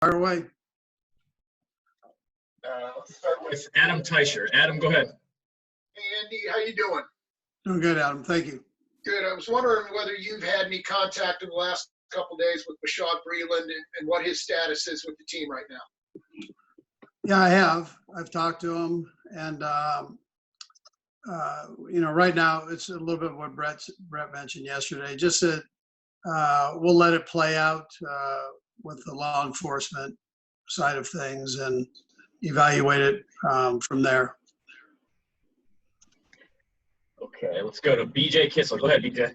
away. Let's start with Adam Teicher. Adam, go ahead. Hey, Andy, how you doing? Doing good, Adam. Thank you. Good. I was wondering whether you've had any contact in the last couple of days with Bashad Breeland and what his status is with the team right now. Yeah, I have. I've talked to him, and right now it's a little bit what Brett mentioned yesterday. Just that we'll let it play out with the law enforcement side of things and evaluate it from there. Okay, let's go to BJ Kissel. Go ahead, BJ.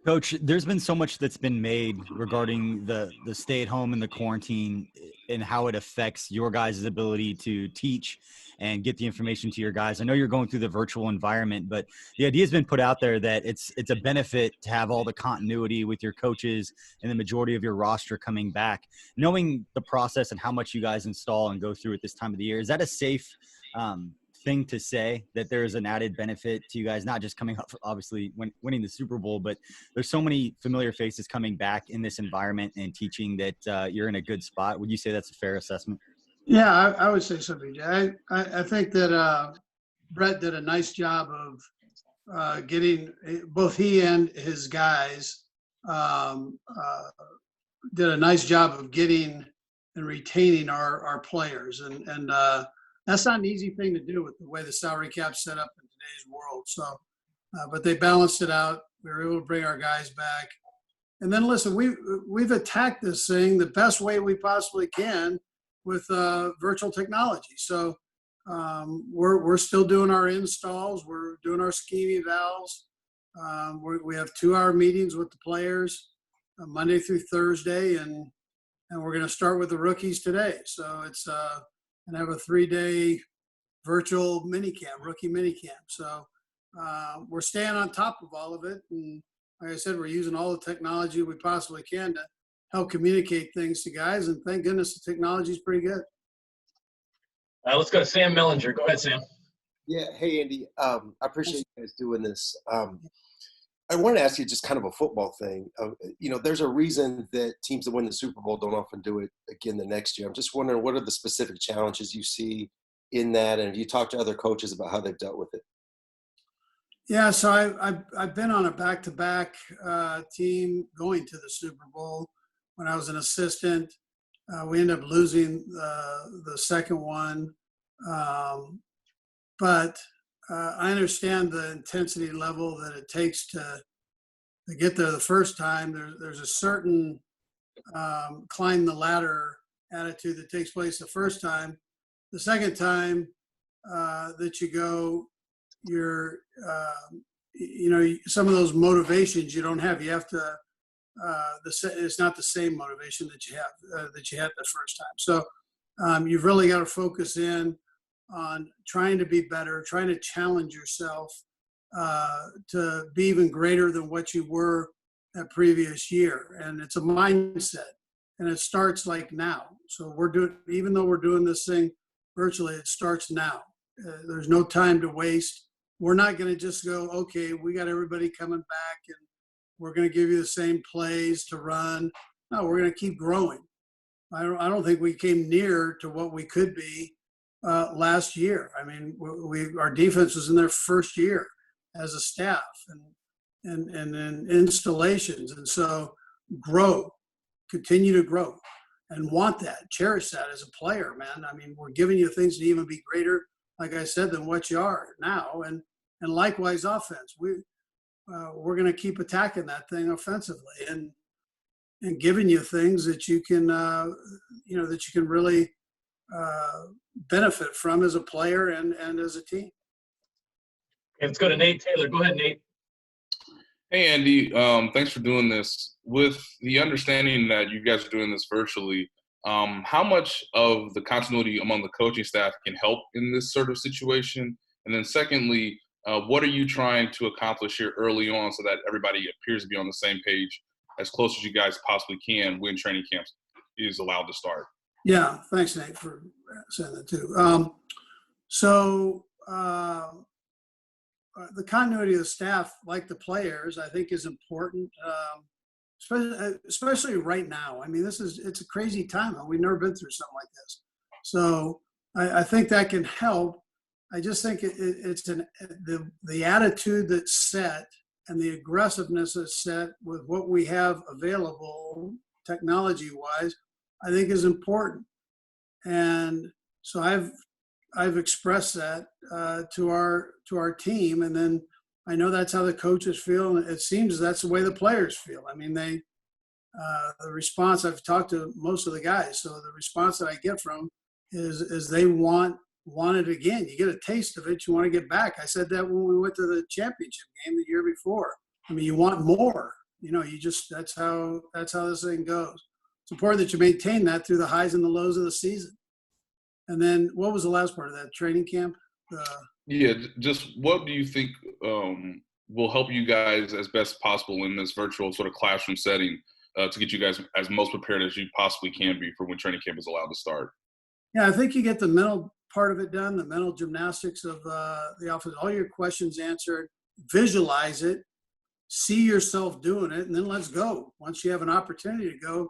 Coach, there's been so much that's been made regarding the stay at home and the quarantine and how it affects your guys' ability to teach and get the information to your guys. I know you're going through the virtual environment, but the idea has been put out there that it's a benefit to have all the continuity with your coaches and the majority of your roster coming back. Knowing the process and how much you guys install and go through at this time of the year, is that a safe thing to say, that there's an added benefit to you guys, not just coming up, obviously, when winning the Super Bowl, but there's so many familiar faces coming back in this environment and teaching that you're in a good spot? Would you say that's a fair assessment? Yeah, I would say so, BJ. I think that Brett did a nice job of getting both he and his guys did a nice job of getting and retaining our players, and that's not an easy thing to do with the way the salary cap's set up in today's world. So, but they balanced it out. We were able to bring our guys back, and then listen, we've attacked this thing the best way we possibly can with virtual technology. So we're still doing our installs. We're doing our scheme evals. We have 2-hour meetings with the players Monday through Thursday, and we're going to start with the rookies today. So it's and have a 3-day virtual rookie minicamp. So we're staying on top of all of it. And like I said, we're using all the technology we possibly can to help communicate things to guys. And thank goodness the technology is pretty good. Let's go to Sam Mellinger. Go ahead, Sam. Yeah. Hey, Andy. I appreciate you guys doing this. I want to ask you just kind of a football thing. There's a reason that teams that win the Super Bowl don't often do it again the next year. I'm just wondering, what are the specific challenges you see in that? And have you talked to other coaches about how they've dealt with it? Yeah, so I've been on a back-to-back team going to the Super Bowl when I was an assistant. We ended up losing the second one. But I understand the intensity level that it takes to get there the first time. There's a certain climb the ladder attitude that takes place the first time. The second time that you go, some of those motivations you don't have. You have to. It's not the same motivation that you have that you had the first time. So you've really got to focus in on trying to be better, trying to challenge yourself to be even greater than what you were that previous year. And it's a mindset, and it starts like now. So even though we're doing this thing virtually, it starts now. There's no time to waste. We're not going to just go, okay, we got everybody coming back and we're going to give you the same plays to run. No, we're going to keep growing. I don't think we came near to what we could be last year. I mean, our defense was in their first year as a staff and in installations. And so continue to grow and want that, cherish that as a player, man. I mean, we're giving you things to even be greater, like I said, than what you are now. And likewise offense, we're going to keep attacking that thing offensively and giving you things that you can, that you can really benefit from as a player and as a team. Okay, let's go to Nate Taylor. Go ahead, Nate. Hey, Andy. Thanks for doing this. With the understanding that you guys are doing this virtually, how much of the continuity among the coaching staff can help in this sort of situation? And then secondly, what are you trying to accomplish here early on so that everybody appears to be on the same page as close as you guys possibly can when training camp is allowed to start? Yeah, thanks, Nate, for saying that too. The continuity of the staff, like the players, I think is important. especially right now. I mean, it's a crazy time. We've never been through something like this. So I think that can help. I just think it's the attitude that's set and the aggressiveness that's set with what we have available technology-wise, I think is important. And so I've expressed that to our team, and then I know that's how the coaches feel, and it seems that's the way the players feel. I mean, the response, I've talked to most of the guys, so the response that I get from is they want it again. You get a taste of it, you want to get back. I said that when we went to the championship game the year before. I mean, you want more. You know, that's how this thing goes. It's important that you maintain that through the highs and the lows of the season. And then what was the last part of that training camp? Yeah, just what do you think will help you guys as best possible in this virtual sort of classroom setting to get you guys as most prepared as you possibly can be for when training camp is allowed to start? Yeah, I think you get the mental part of it done, the mental gymnastics of the offense, all your questions answered, visualize it, see yourself doing it, and then let's go. Once you have an opportunity to go,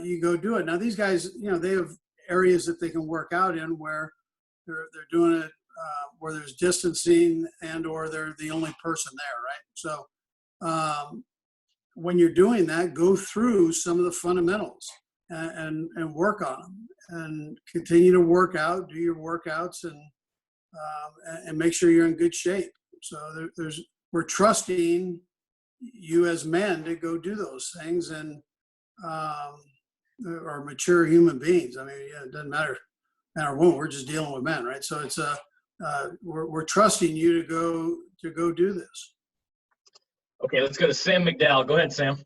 you go do it. Now, these guys, you know, they have areas that they can work out in where they're doing it where there's distancing and or they're the only person there, right? So when you're doing that, go through some of the fundamentals and work on them and continue to work out, do your workouts and make sure you're in good shape. So we're trusting you as men to go do those things and are mature human beings. I mean, yeah, it doesn't matter when, we're just dealing with men, right? So it's we're trusting you to go do this. Okay, let's go to Sam McDowell. Go ahead, Sam.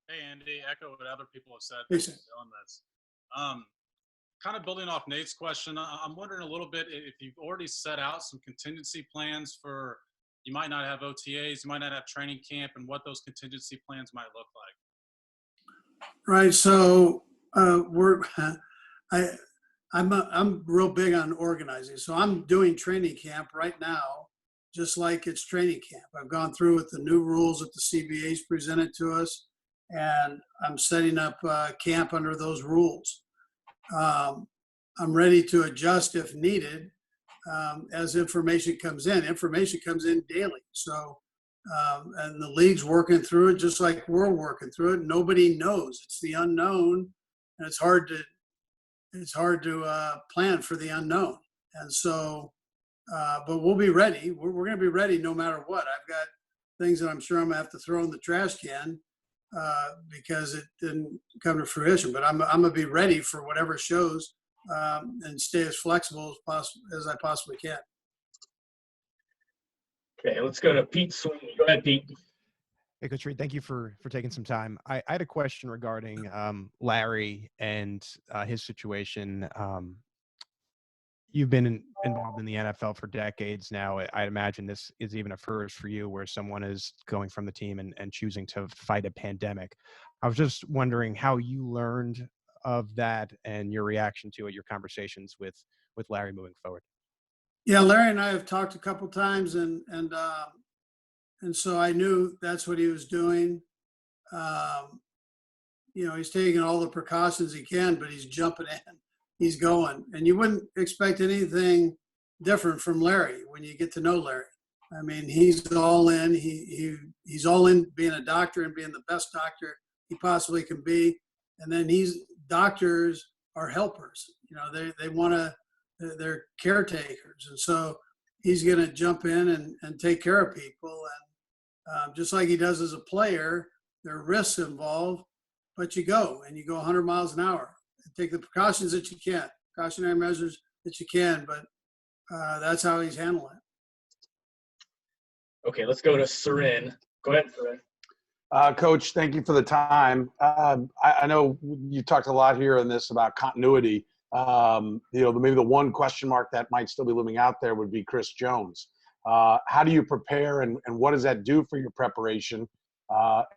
Hey, Andy, echo what other people have said. Hey, Thanks for doing this. Kind of building off Nate's question, I'm wondering a little bit if you've already set out some contingency plans for, you might not have OTAs, you might not have training camp, and what those contingency plans might look like. Right. So I'm real big on organizing. So I'm doing training camp right now, just like it's training camp. I've gone through with the new rules that the CBA's presented to us, and I'm setting up camp under those rules. I'm ready to adjust if needed as information comes in. Information comes in daily. So, and the league's working through it just like we're working through it. Nobody knows. It's the unknown, and it's hard to plan for the unknown. And so, but we'll be ready. We're going to be ready no matter what. I've got things that I'm sure I'm going to have to throw in the trash can because it didn't come to fruition. But I'm going to be ready for whatever shows and stay as flexible as I possibly can. Okay, let's go to Pete Sweeney. Go ahead, Pete. Hey, Coach Reid, thank you for taking some time. I had a question regarding Larry and his situation. You've been involved in the NFL for decades now. I'd imagine this is even a first for you where someone is going from the team and choosing to fight a pandemic. I was just wondering how you learned of that and your reaction to it, your conversations with Larry moving forward. Yeah, Larry and I have talked a couple times, and so I knew that's what he was doing. You know, he's taking all the precautions he can, but he's jumping in. He's going, and you wouldn't expect anything different from Larry when you get to know Larry. I mean, he's all in. He's all in being a doctor and being the best doctor he possibly can be. And then doctors are helpers. You know, they want to. They're caretakers, and so he's going to jump in and take care of people. And just like he does as a player, there are risks involved, but you go 100 miles an hour and take the precautions that you can, precautionary measures that you can, but that's how he's handling it. Okay, let's go to Sarin. Go ahead, Sarin. Coach, thank you for the time. I know you talked a lot here in this about continuity. You know, maybe the one question mark that might still be looming out there would be Chris Jones. How do you prepare and what does that do for your preparation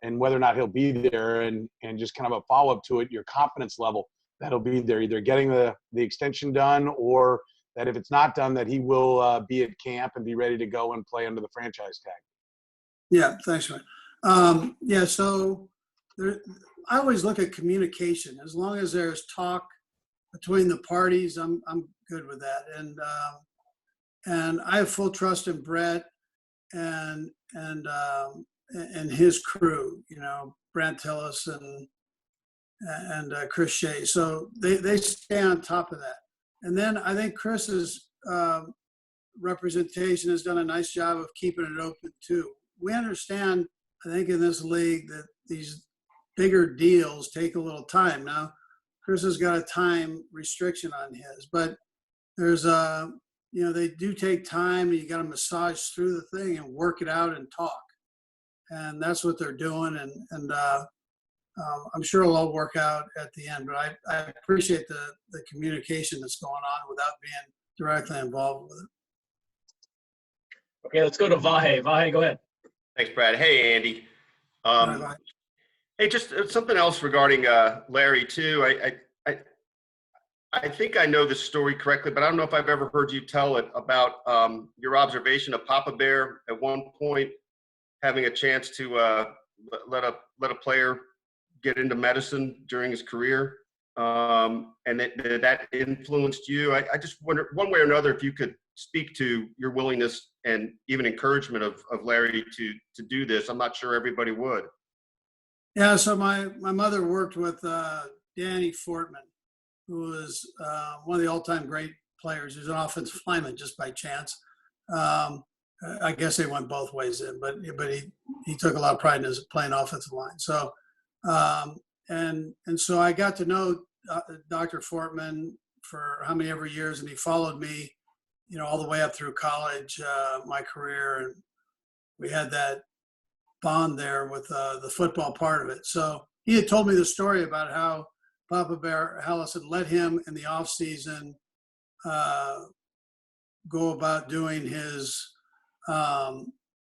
and whether or not he'll be there and just kind of a follow-up to it, your confidence level that he'll be there, either getting the extension done or that if it's not done, that he will be at camp and be ready to go and play under the franchise tag? Yeah, thanks, man. Yeah, so I always look at communication. As long as there's talk between the parties, I'm good with that. And I have full trust in Brett and and his crew. You know, Brant Tillis and Chris Shea. So they stay on top of that. And then I think Chris's representation has done a nice job of keeping it open too. We understand, I think, in this league that these bigger deals take a little time. Now, Chris has got a time restriction on his, but there's they do take time, and you got to massage through the thing and work it out and talk. And that's what they're doing. And I'm sure it'll all work out at the end, but I appreciate the communication that's going on without being directly involved with it. Okay, let's go to Vahe. Vahe, go ahead. Thanks, Brad. Hey, Andy. Bye-bye. Hey, just something else regarding Larry too. I think I know this story correctly, but I don't know if I've ever heard you tell it about your observation of Papa Bear at one point having a chance to let a player get into medicine during his career, and that influenced you. I just wonder, one way or another, if you could speak to your willingness and even encouragement of Larry to do this. I'm not sure everybody would. Yeah, so my mother worked with Danny Fortman, who was one of the all-time great players. He was an offensive lineman just by chance. I guess they went both ways in, but he took a lot of pride in his playing offensive line. So and so I got to know Dr. Fortman for how many ever years, and he followed me, all the way up through college, my career, and we had that bond there with the football part of it. So he had told me the story about how Papa Bear Hallis had let him in the off season go about doing his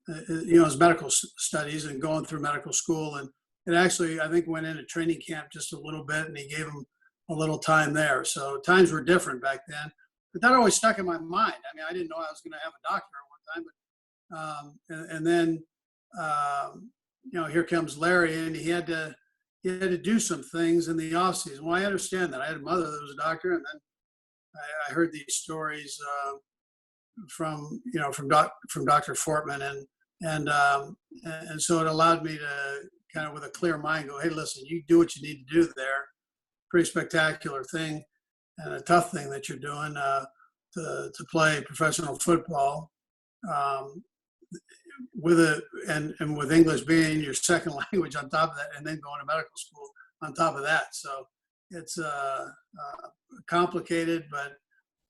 his medical studies and going through medical school. And it actually, I think, went into training camp just a little bit, and he gave him a little time there. So times were different back then, but that always stuck in my mind. I mean, I didn't know I was going to have a doctor at one time, but and then here comes Larry, and he had to do some things in the off season. Well, I understand that. I had a mother that was a doctor, and then I heard these stories from Dr. Fortman, and so it allowed me to kind of, with a clear mind, go, hey, listen, you do what you need to do there. Pretty spectacular thing, and a tough thing that you're doing to play professional football. With English being your second language on top of that, and then going to medical school on top of that. So it's complicated, but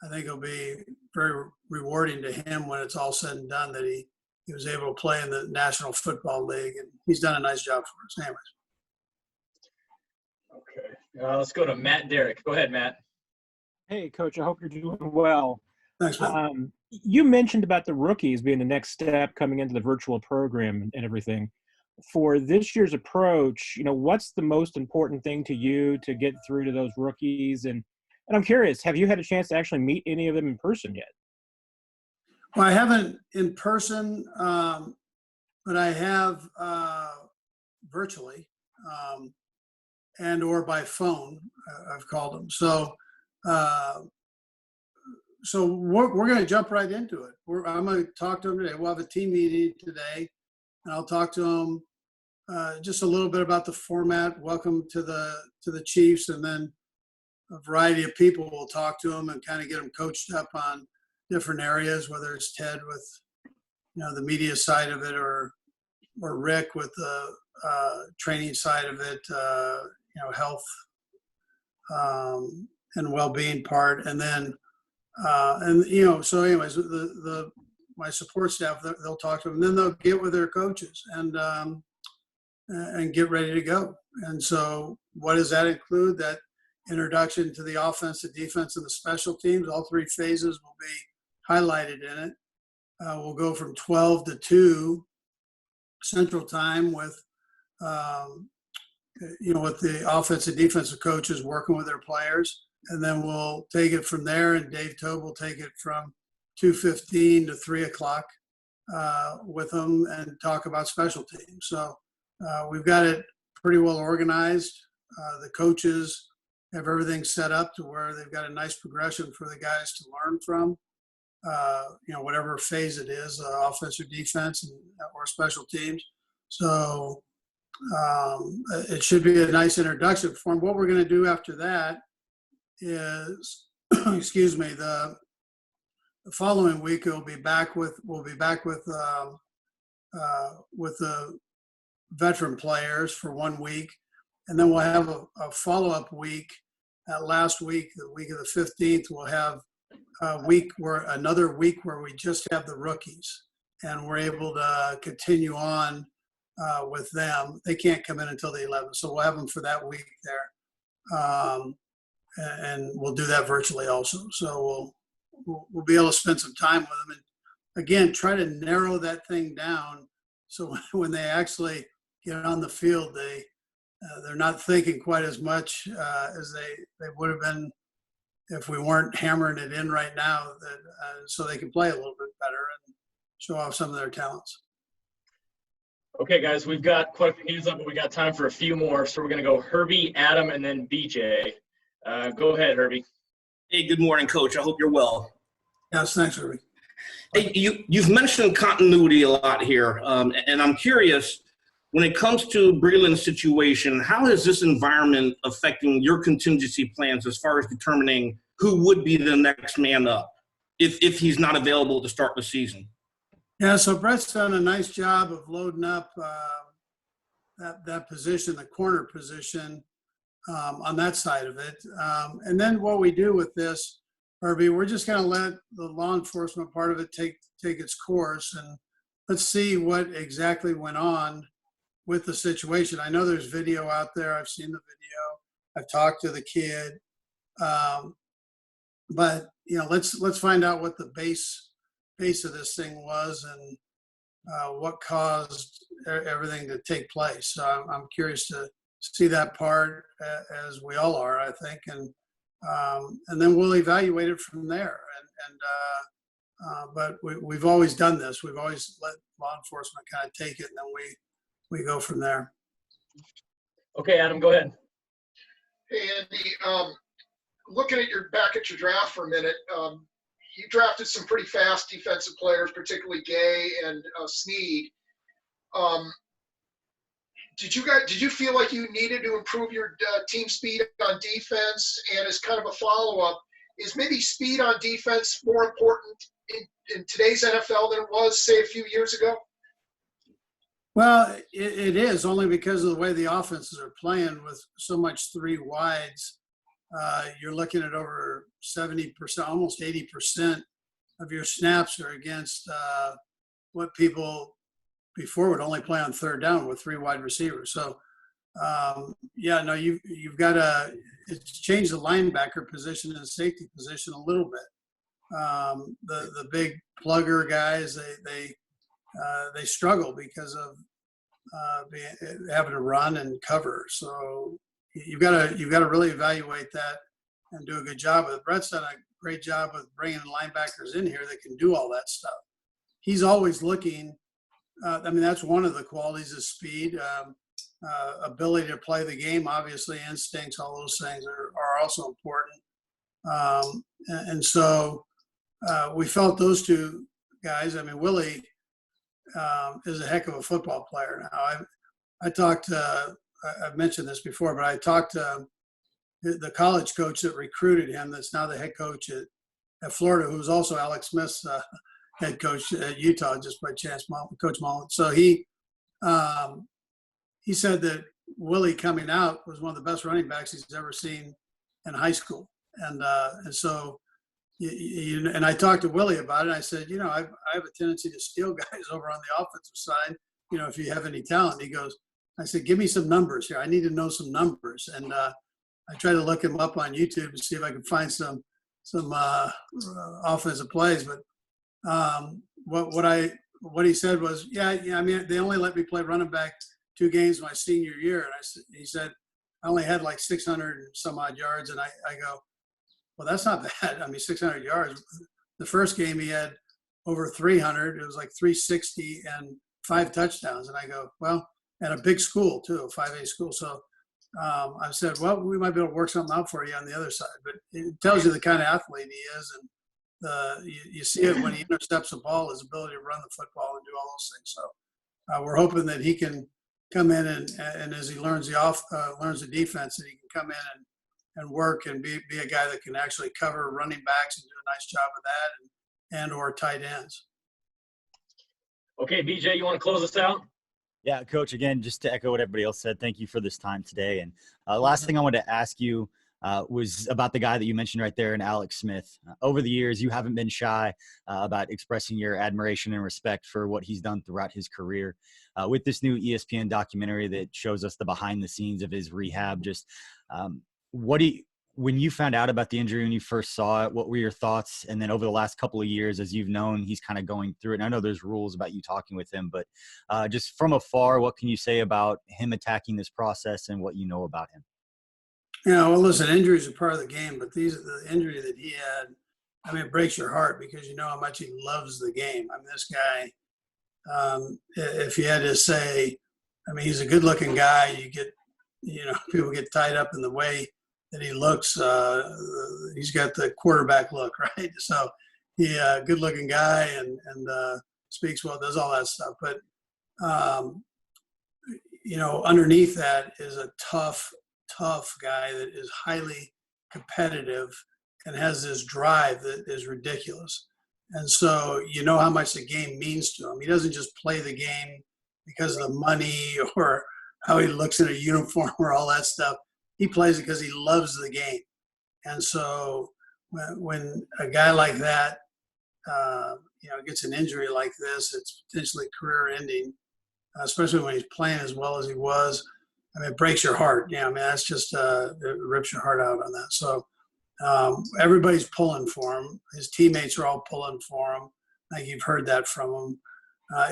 I think it'll be very rewarding to him when it's all said and done that he was able to play in the National Football League, and he's done a nice job for us. Anyways. Okay, let's go to Matt Derrick. Go ahead, Matt. Hey, Coach, I hope you're doing well. Thanks, man. You mentioned about the rookies being the next step coming into the virtual program and everything. For this year's approach, what's the most important thing to you to get through to those rookies? And I'm curious, have you had a chance to actually meet any of them in person yet? Well, I haven't in person, but I have virtually and or by phone. I've called them. So we're going to jump right into it. I'm going to talk to them today. We'll have a team meeting today, and I'll talk to them just a little bit about the format. Welcome to the Chiefs, and then a variety of people will talk to them and kind of get them coached up on different areas, whether it's Ted with the media side of it, or Rick with the training side of it, health and well-being part, and then. So anyways, my support staff, they'll talk to them, and then they'll get with their coaches and get ready to go. And so what does that include? That introduction to the offense, the defense, and the special teams. All three phases will be highlighted in it. We'll go from 12 to 2 Central Time with the offensive and defensive coaches working with their players. And then we'll take it from there, and Dave Tobe will take it from 2:15 to 3 o'clock with them and talk about special teams. So we've got it pretty well organized. The coaches have everything set up to where they've got a nice progression for the guys to learn from. Whatever phase it is, offense or defense, or special teams. So it should be a nice introduction for them. What we're going to do after that is, excuse me, the following week we'll be back with the veteran players for 1 week, and then we'll have a follow-up week. Last week, the week of the 15th, we'll have another week where we just have the rookies, and we're able to continue on with them. They can't come in until the 11th, so we'll have them for that week there, and we'll do that virtually also. So we'll be able to spend some time with them, and again, try to narrow that thing down so when they actually get on the field, they're not thinking quite as much as they would have been if we weren't hammering it in right now, so they can play a little bit better and show off some of their talents. Okay, guys, we've got quite a few hands up, but we got time for a few more. So we're going to go Herbie, Adam, and then BJ. Go ahead, Herbie. Hey, good morning, Coach. I hope you're well. Yes, thanks, Herbie. Hey, you've mentioned continuity a lot here, and I'm curious, when it comes to Breeland's situation, how is this environment affecting your contingency plans as far as determining who would be the next man up if he's not available to start the season? Yeah, so Brett's done a nice job of loading up that position, the corner position, on that side of it. And then what we do with this, Herbie, we're just going to let the law enforcement part of it take its course, and let's see what exactly went on with the situation. I know there's video out there. I've seen the video. I've talked to the kid. But let's find out what the base of this thing was, and what caused everything to take place. So I'm curious to see that part, as we all are, I think, and then we'll evaluate it from there. But we've always done this. We've always let law enforcement kind of take it, and then we go from there. Okay, Adam, go ahead. Hey, Andy, looking at your draft for a minute, you drafted some pretty fast defensive players, particularly Gay and Snead. Did you feel like you needed to improve your team speed on defense? And as kind of a follow-up, is maybe speed on defense more important in today's NFL than it was, say, a few years ago? Well, it is, only because of the way the offenses are playing with so much three wides. You're looking at over 70%, almost 80% of your snaps are against what people before would only play on third down with three wide receivers. So, you've got to change the linebacker position and the safety position a little bit. The big plugger guys, they struggle because of having to run and cover. So you've got to really evaluate that and do a good job with it. Brett's done a great job of bringing linebackers in here that can do all that stuff. He's always looking. That's one of the qualities is speed, ability to play the game. Obviously, instincts, all those things are also important. And so we felt those two guys. Willie is a heck of a football player now. I've mentioned this before, but I talked to the college coach that recruited him, that's now the head coach at Florida, who's also Alex Smith's head coach at Utah, just by chance, Coach Mullen. So he said that Willie coming out was one of the best running backs he's ever seen in high school. And so and I talked to Willie about it. I said, I have a tendency to steal guys over on the offensive side, if you have any talent. He goes, I said, give me some numbers here. I need to know some numbers. And I tried to look him up on YouTube to see if I could find some offensive plays. But what he said was, they only let me play running back 2 games my senior year. And he said, I only had like 600 and some odd yards. And I go, well, that's not bad. 600 yards. The first game he had over 300. It was like 360 and 5 touchdowns. And I go, well, at a big school too, a 5A school. So I said, well, we might be able to work something out for you on the other side. But it tells you the kind of athlete he is, and you see it when he intercepts a ball, his ability to run the football and do all those things. So we're hoping that he can come in and as he learns learns the defense, that he can come in and work and be a guy that can actually cover running backs and do a nice job with that and or tight ends. Okay, BJ, you want to close us out? Yeah, Coach, again, just to echo what everybody else said, thank you for this time today. And last thing I wanted to ask you was about the guy that you mentioned right there in Alex Smith. Over the years, you haven't been shy about expressing your admiration and respect for what he's done throughout his career. With this new ESPN documentary that shows us the behind the scenes of his rehab, just when you found out about the injury, when you first saw it, what were your thoughts? And then over the last couple of years, as you've known, he's kind of going through it. And I know there's rules about you talking with him, but just from afar, what can you say about him attacking this process and what you know about him? Well, listen, injuries are part of the game, but the injury that he had, I mean, it breaks your heart because you know how much he loves the game. I mean, this guy, if you had to say, I mean, he's a good-looking guy. People get tied up in the way that he looks. He's got the quarterback look, right? So he good-looking guy and speaks well, does all that stuff. But underneath that is a tough guy that is highly competitive and has this drive that is ridiculous. And so you know how much the game means to him. He doesn't just play the game because of the money or how he looks in a uniform or all that stuff. He plays it because he loves the game. And so when a guy like that, gets an injury like this, it's potentially career ending, especially when he's playing as well as he was. I mean, it breaks your heart. Yeah, I mean, that's just, it rips your heart out on that. So everybody's pulling for him. His teammates are all pulling for him. I think you've heard that from him.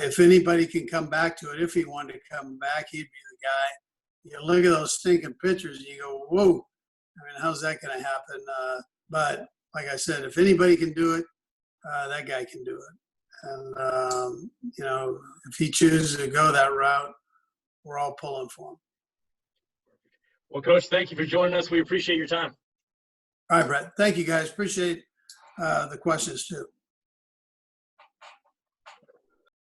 If anybody can come back to it, if he wanted to come back, he'd be the guy. You look at those stinking pictures and you go, whoa, I mean, how's that going to happen? But like I said, if anybody can do it, that guy can do it. And, if he chooses to go that route, we're all pulling for him. Well, Coach, thank you for joining us. We appreciate your time. All right, Brett. Thank you, guys. Appreciate the questions, too.